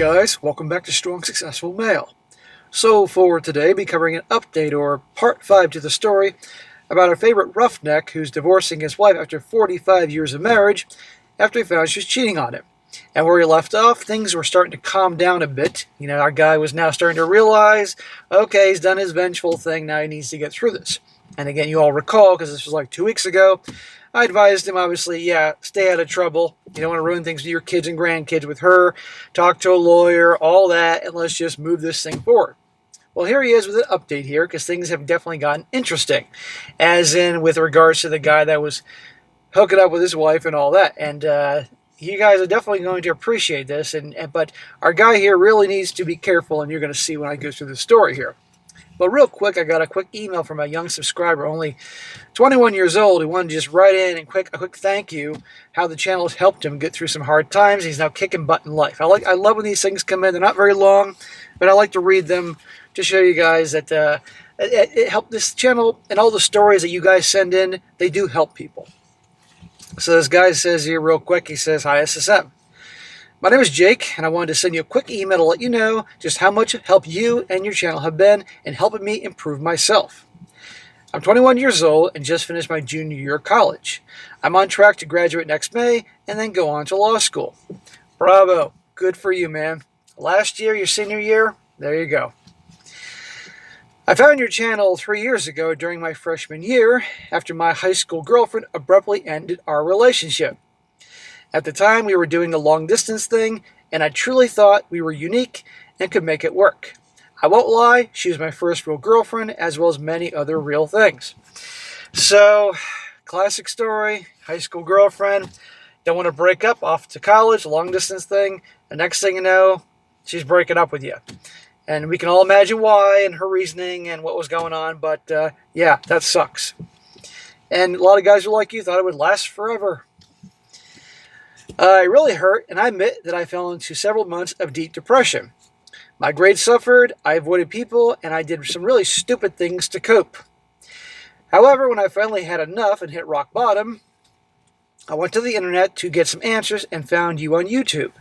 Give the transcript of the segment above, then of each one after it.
guys, welcome back to Strong Successful Male. So for today, I'll be covering an update or part 5 to the story about our favorite roughneck who's divorcing his wife after 45 years of marriage after he found she was cheating on him. And where he left off, things were starting to calm down a bit. Our guy was now starting to realize, okay, he's done his vengeful thing, now he needs to get through this. And again, you all recall, because this was like 2 weeks ago, I advised him, obviously, stay out of trouble. You don't want to ruin things with your kids and grandkids with her. Talk to a lawyer, all that, and let's just move this thing forward. Well, here he is with an update here, because things have definitely gotten interesting. As in, with regards to the guy that was hooking up with his wife and all that. And you guys are definitely going to appreciate this. But our guy here really needs to be careful, and you're going to see when I go through the story here. But real quick, I got a quick email from a young subscriber, only 21 years old, who wanted to just write in and a quick thank you, how the channel has helped him get through some hard times. He's now kicking butt in life. I love when these things come in. They're not very long, but I like to read them to show you guys that it helped this channel, and all the stories that you guys send in, they do help people. So this guy says here real quick, he says, "Hi SSM. My name is Jake, and I wanted to send you a quick email to let you know just how much help you and your channel have been in helping me improve myself. I'm 21 years old and just finished my junior year of college. I'm on track to graduate next May and then go on to law school." Bravo. Good for you, man. Last year, your senior year, there you go. "I found your channel 3 years ago during my freshman year after my high school girlfriend abruptly ended our relationship. At the time, we were doing the long-distance thing, and I truly thought we were unique and could make it work. I won't lie, she was my first real girlfriend, as well as many other real things." So, classic story, high school girlfriend, don't want to break up, off to college, long-distance thing. The next thing you know, she's breaking up with you. And we can all imagine why, and her reasoning, and what was going on, but yeah, that sucks. And a lot of guys are like you, thought it would last forever. It really hurt, and I admit that I fell into several months of deep depression. My grades suffered, I avoided people, and I did some really stupid things to cope. However, when I finally had enough and hit rock bottom, I went to the internet to get some answers and found you on YouTube.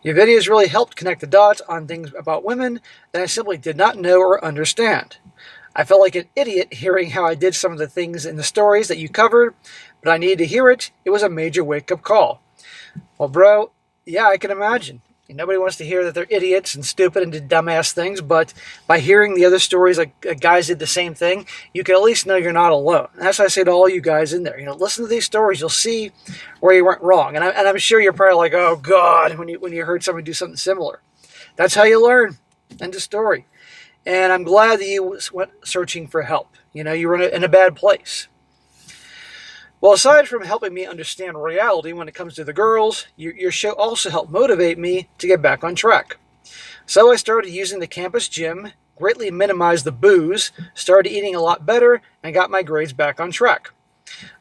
Your videos really helped connect the dots on things about women that I simply did not know or understand. I felt like an idiot hearing how I did some of the things in the stories that you covered, but I needed to hear it. It was a major wake-up call. Well, bro, yeah, I can imagine. Nobody wants to hear that they're idiots and stupid and did dumbass things, but by hearing the other stories, like guys did the same thing, you can at least know you're not alone. And that's what I say to all you guys in there. Listen to these stories. You'll see where you went wrong. And I'm sure you're probably like, oh, God, when you heard somebody do something similar. That's how you learn. End of story. And I'm glad that you went searching for help. You were in a bad place. Well, aside from helping me understand reality when it comes to the girls, your show also helped motivate me to get back on track. So I started using the campus gym, greatly minimized the booze, started eating a lot better, and got my grades back on track.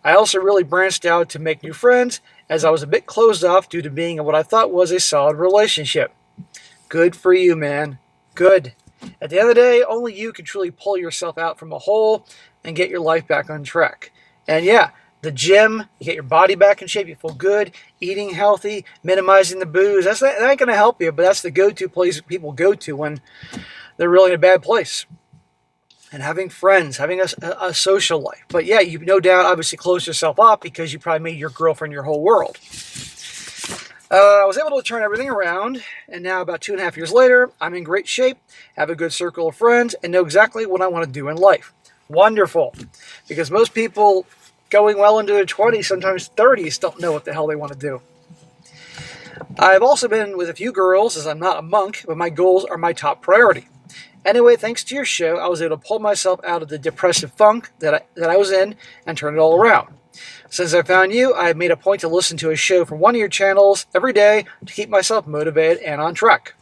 I also really branched out to make new friends, as I was a bit closed off due to being in what I thought was a solid relationship. Good for you, man. Good. At the end of the day, only you can truly pull yourself out from a hole and get your life back on track. And yeah, the gym, you get your body back in shape, you feel good, eating healthy, minimizing the booze. That ain't going to help you, but that's the go-to place people go to when they're really in a bad place. And having friends, having a social life. But yeah, you no doubt obviously closed yourself up because you probably made your girlfriend your whole world. I was able to turn everything around, and now about 2.5 years later, I'm in great shape, have a good circle of friends, and know exactly what I want to do in life. Wonderful. Because most people going well into their 20s, sometimes 30s, don't know what the hell they want to do. I've also been with a few girls, as I'm not a monk, but my goals are my top priority. Anyway, thanks to your show, I was able to pull myself out of the depressive funk that I was in and turn it all around. Since I found you, I have made a point to listen to a show from one of your channels every day to keep myself motivated and on track.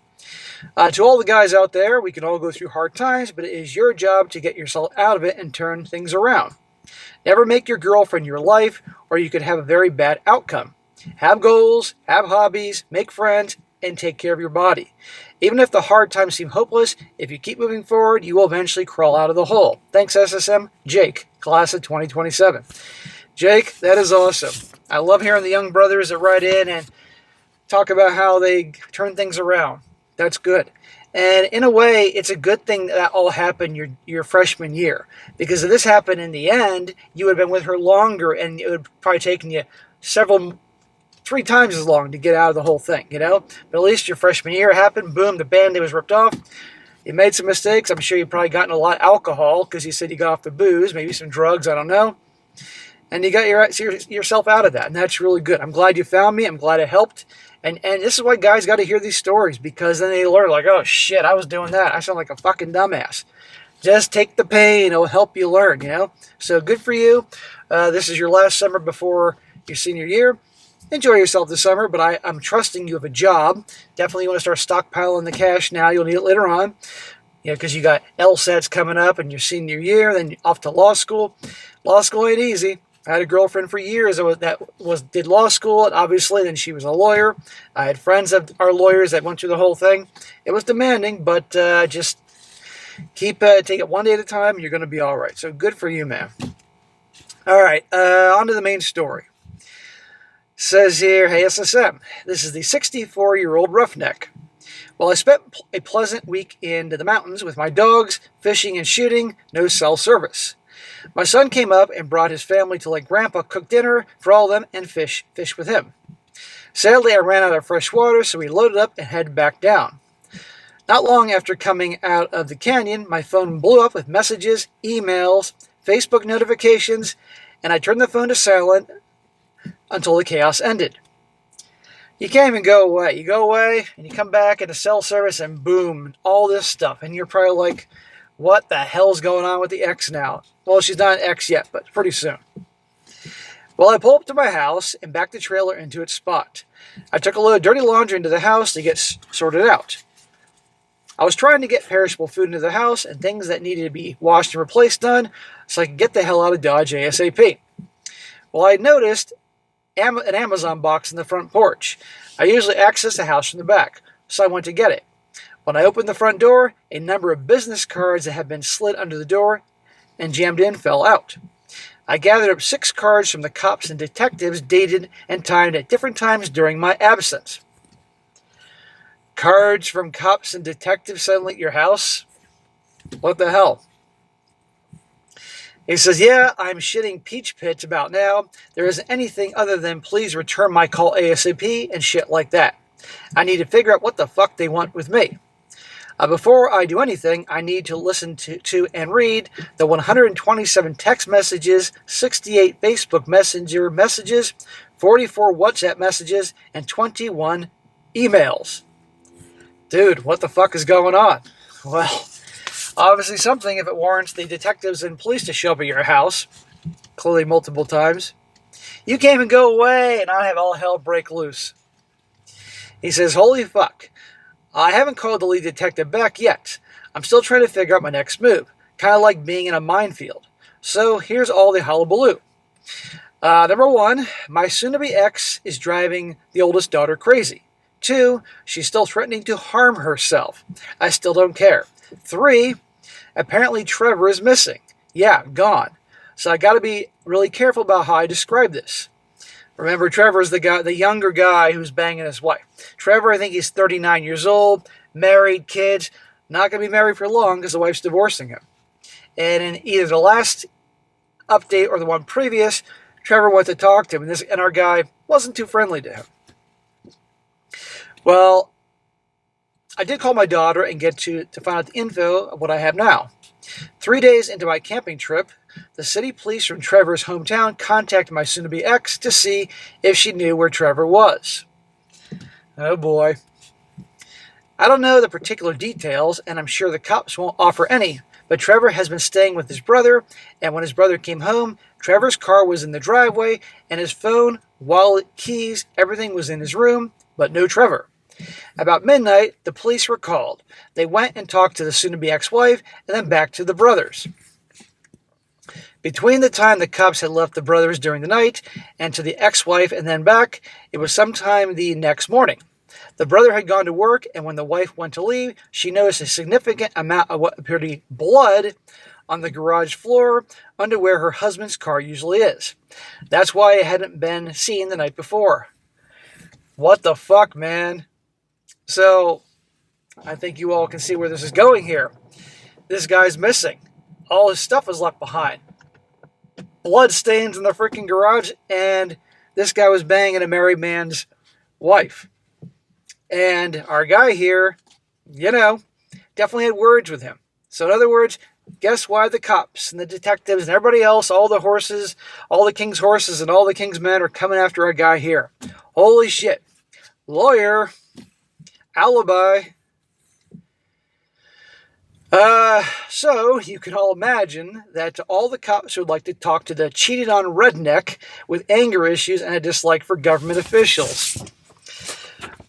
To all the guys out there, we can all go through hard times, but it is your job to get yourself out of it and turn things around. Never make your girlfriend your life, or you could have a very bad outcome. Have goals, have hobbies, make friends, and take care of your body. Even if the hard times seem hopeless, if you keep moving forward, you will eventually crawl out of the hole. Thanks, SSM. Jake, class of 2027. Jake, that is awesome. I love hearing the young brothers that write in and talk about how they turn things around. That's good. And in a way, it's a good thing that all happened your freshman year. Because if this happened in the end, you would have been with her longer, and it would probably taken you three times as long to get out of the whole thing, you know? But at least your freshman year happened, boom, the Band-Aid was ripped off. You made some mistakes. I'm sure you probably gotten a lot of alcohol because you said you got off the booze, maybe some drugs, I don't know. And you got yourself out of that, and that's really good. I'm glad you found me. I'm glad it helped. And this is why guys got to hear these stories, because then they learn, like, oh, shit, I was doing that. I sound like a fucking dumbass. Just take the pain. It'll help you learn, you know? So good for you. This is your last summer before your senior year. Enjoy yourself this summer, but I'm trusting you have a job. Definitely want to start stockpiling the cash now. You'll need it later on, you know, because you got LSATs coming up in your senior year, then off to law school. Law school ain't easy. I had a girlfriend for years that did law school, and obviously then she was a lawyer. I had friends that are lawyers that went through the whole thing. It was demanding, but just take it one day at a time, and you're going to be all right. So good for you, man. All right, on to the main story. Says here, hey, SSM, this is the 64-year-old roughneck. Well, I spent a pleasant week in the mountains with my dogs, fishing and shooting, no cell service. My son came up and brought his family to let Grandpa cook dinner for all of them and fish with him. Sadly, I ran out of fresh water, so we loaded up and headed back down. Not long after coming out of the canyon, my phone blew up with messages, emails, Facebook notifications, and I turned the phone to silent until the chaos ended. You can't even go away. You go away, and you come back into cell service, and boom, all this stuff. And you're probably like, what the hell's going on with the ex now? Well, she's not an ex yet, but pretty soon. Well, I pull up to my house and back the trailer into its spot. I took a load of dirty laundry into the house to get sorted out. I was trying to get perishable food into the house and things that needed to be washed and replaced done so I could get the hell out of Dodge ASAP. Well, I noticed an Amazon box in the front porch. I usually access the house from the back, so I went to get it. When I opened the front door, a number of business cards that had been slid under the door and jammed in fell out. I gathered up 6 cards from the cops and detectives dated and timed at different times during my absence. Cards from cops and detectives suddenly at your house? What the hell? He says, yeah, I'm shitting peach pits about now. There isn't anything other than please return my call ASAP and shit like that. I need to figure out what the fuck they want with me. Before I do anything, I need to listen to and read the 127 text messages, 68 Facebook Messenger messages, 44 WhatsApp messages, and 21 emails. Dude, what the fuck is going on? Well, obviously something if it warrants the detectives and police to show up at your house, clearly multiple times. You can't even go away and not have all hell break loose. He says, holy fuck. I haven't called the lead detective back yet. I'm still trying to figure out my next move. Kind of like being in a minefield. So here's all the hullabaloo. Number 1, my soon-to-be ex is driving the oldest daughter crazy. 2, she's still threatening to harm herself. I still don't care. 3, apparently Trevor is missing. Yeah, gone. So I got to be really careful about how I describe this. Remember, Trevor's the younger guy who's banging his wife. Trevor, I think he's 39 years old, married, kids, not going to be married for long because the wife's divorcing him. And in either the last update or the one previous, Trevor went to talk to him, and our guy wasn't too friendly to him. Well, I did call my daughter and get to find out the info of what I have now. 3 days into my camping trip, the city police from Trevor's hometown contacted my soon-to-be ex to see if she knew where Trevor was. Oh boy. I don't know the particular details, and I'm sure the cops won't offer any, but Trevor has been staying with his brother, and when his brother came home, Trevor's car was in the driveway, and his phone, wallet, keys, everything was in his room, but no Trevor. About midnight, the police were called. They went and talked to the soon-to-be ex-wife, and then back to the brothers. Between the time the cops had left the brothers during the night and to the ex-wife and then back, it was sometime the next morning. The brother had gone to work, and when the wife went to leave, she noticed a significant amount of what appeared to be blood on the garage floor under where her husband's car usually is. That's why it hadn't been seen the night before. What the fuck, man? So, I think you all can see where this is going here. This guy's missing. All his stuff is left behind. Blood stains in the freaking garage, and this guy was banging a married man's wife. And our guy here, definitely had words with him. So in other words, guess why the cops and the detectives and everybody else, all the horses, all the king's horses and all the king's men are coming after our guy here? Holy shit. Lawyer. Alibi. So you can all imagine that all the cops would like to talk to the cheated on redneck with anger issues and a dislike for government officials.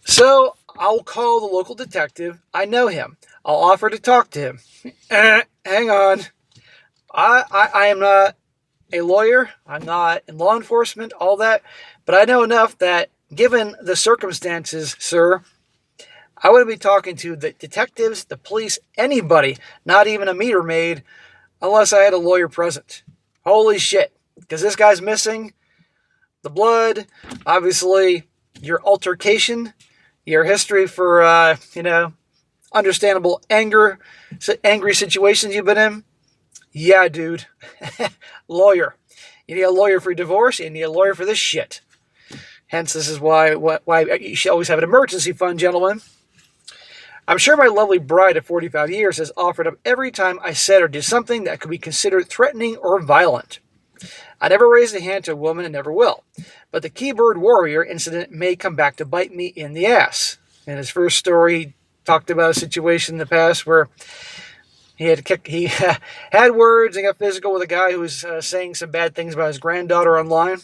So I'll call the local detective. I know him. I'll offer to talk to him. Hang on. I am not a lawyer. I'm not in law enforcement, all that. But I know enough that given the circumstances, sir, I wouldn't be talking to the detectives, the police, anybody, not even a meter maid, unless I had a lawyer present. Holy shit. Because this guy's missing. The blood, obviously, your altercation, your history for, understandable angry situations you've been in. Yeah, dude. Lawyer. You need a lawyer for divorce. You need a lawyer for this shit. Hence, this is why you should always have an emergency fund, gentlemen. I'm sure my lovely bride of 45 years has offered up every time I said or did something that could be considered threatening or violent. I never raised a hand to a woman and never will. But the keyboard warrior incident may come back to bite me in the ass. In his first story, he talked about a situation in the past where he had words and got physical with a guy who was saying some bad things about his granddaughter online.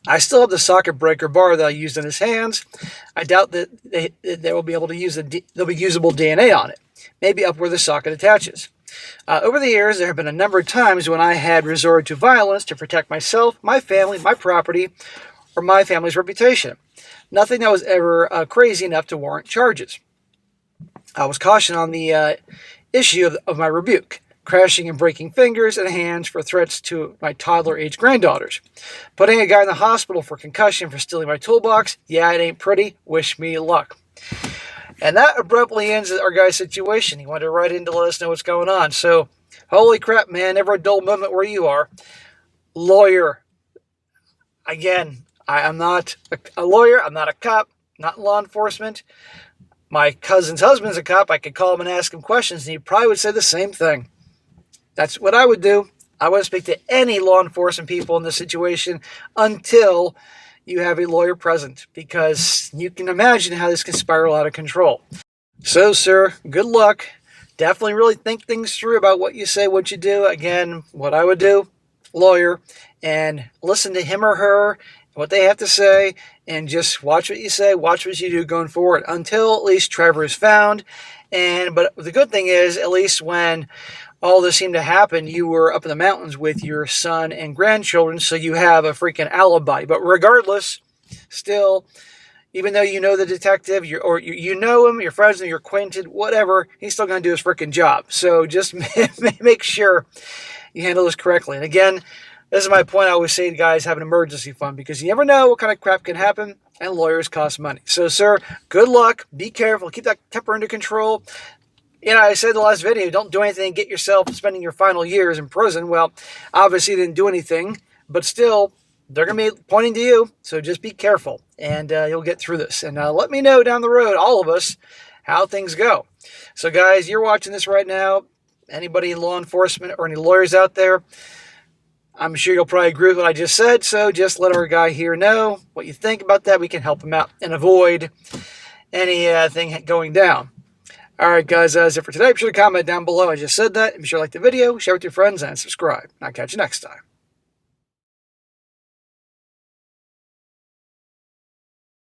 I still have the socket breaker bar that I used in his hands. I doubt that they will be able to use there'll be usable DNA on it, maybe up where the socket attaches. Over the years, there have been a number of times when I had resorted to violence to protect myself, my family, my property, or my family's reputation. Nothing that was ever crazy enough to warrant charges. I was cautioned on the issue of my rebuke. Crashing and breaking fingers and hands for threats to my toddler-aged granddaughters. Putting a guy in the hospital for concussion for stealing my toolbox. Yeah, it ain't pretty. Wish me luck. And that abruptly ends our guy's situation. He wanted to write in to let us know what's going on. So, holy crap, man. Never a dull moment where you are. Lawyer. Again, I am not a lawyer. I'm not a cop. Not law enforcement. My cousin's husband's a cop. I could call him and ask him questions, and he probably would say the same thing. That's what I would do. I wouldn't speak to any law enforcement people in this situation until you have a lawyer present, because you can imagine how this can spiral out of control. So, sir, good luck. Definitely really think things through about what you say, what you do. Again, what I would do, lawyer, and listen to him or her, what they have to say, and just watch what you say, watch what you do going forward until at least Trevor is found. But the good thing is, at least when all this seemed to happen, you were up in the mountains with your son and grandchildren, so you have a freaking alibi. But regardless, still, even though you know the detective, you know him, you're friends with him, you're acquainted, whatever, he's still going to do his freaking job. So just make sure you handle this correctly. And again, this is my point. I always say to guys, have an emergency fund, because you never know what kind of crap can happen, and lawyers cost money. So, sir, good luck. Be careful. Keep that temper under control. I said in the last video, don't do anything, get yourself spending your final years in prison. Well, obviously you didn't do anything, but still, they're going to be pointing to you. So just be careful, and you'll get through this. And let me know down the road, all of us, how things go. So guys, you're watching this right now. Anybody in law enforcement or any lawyers out there, I'm sure you'll probably agree with what I just said. So just let our guy here know what you think about that. We can help him out and avoid anything going down. All right, guys, that's it for today. Be sure to comment down below. I just said that. Be sure to like the video, share with your friends, and subscribe. I'll catch you next time.